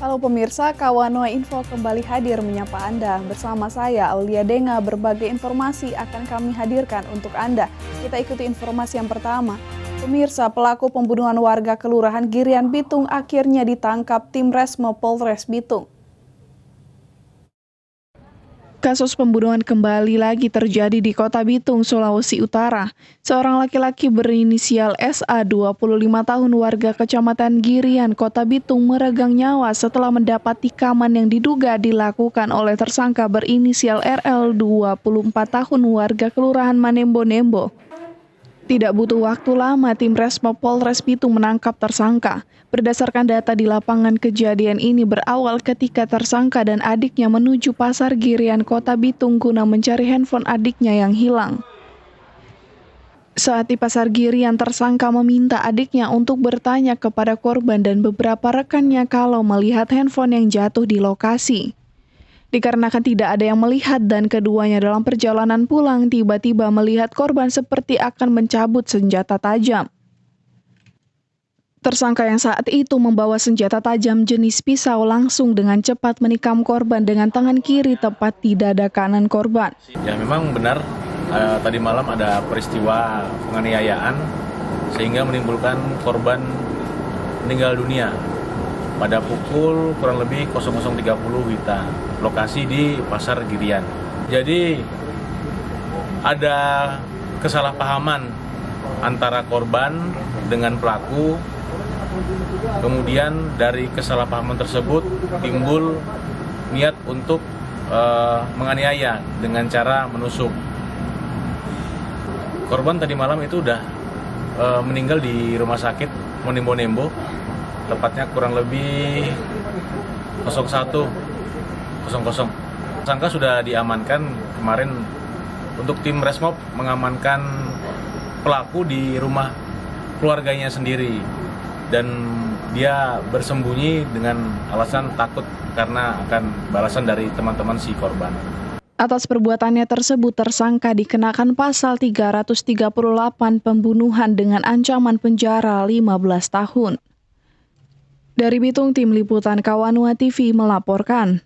Halo pemirsa, Kawanua Info kembali hadir menyapa Anda. Bersama saya, Aulia Denga, berbagai informasi akan kami hadirkan untuk Anda. Kita ikuti informasi yang pertama. Pemirsa, pelaku pembunuhan warga Kelurahan Girian Bitung akhirnya ditangkap tim Resmo Polres Bitung. Kasus pembunuhan kembali lagi terjadi di Kota Bitung, Sulawesi Utara. Seorang laki-laki berinisial SA 25 tahun warga Kecamatan Girian, Kota Bitung meregang nyawa setelah mendapat tikaman yang diduga dilakukan oleh tersangka berinisial RL 24 tahun warga Kelurahan Manembo-Nembo. Tidak butuh waktu lama, tim Resmo Polres Bitung menangkap tersangka. Berdasarkan data di lapangan, kejadian ini berawal ketika tersangka dan adiknya menuju Pasar Girian Kota Bitung guna mencari handphone adiknya yang hilang. Saat di Pasar Girian, tersangka meminta adiknya untuk bertanya kepada korban dan beberapa rekannya kalau melihat handphone yang jatuh di lokasi. Dikarenakan tidak ada yang melihat dan keduanya dalam perjalanan pulang tiba-tiba melihat korban seperti akan mencabut senjata tajam. Tersangka yang saat itu membawa senjata tajam jenis pisau langsung dengan cepat menikam korban dengan tangan kiri tepat di dada kanan korban. Ya memang benar, tadi malam ada peristiwa penganiayaan sehingga menimbulkan korban meninggal dunia pada pukul kurang lebih 00.30 WITA, lokasi di Pasar Girian. Jadi ada kesalahpahaman antara korban dengan pelaku. Kemudian dari kesalahpahaman tersebut timbul niat untuk menganiaya dengan cara menusuk. Korban tadi malam itu udah meninggal di rumah sakit Manembo-Nembo, tepatnya kurang lebih 01.00. Tersangka sudah diamankan kemarin. Untuk tim Resmob mengamankan pelaku di rumah keluarganya sendiri. Dan dia bersembunyi dengan alasan takut karena akan balasan dari teman-teman si korban. Atas perbuatannya tersebut, tersangka dikenakan pasal 338 pembunuhan dengan ancaman penjara 15 tahun. Dari Bitung, tim liputan Kawanua TV melaporkan.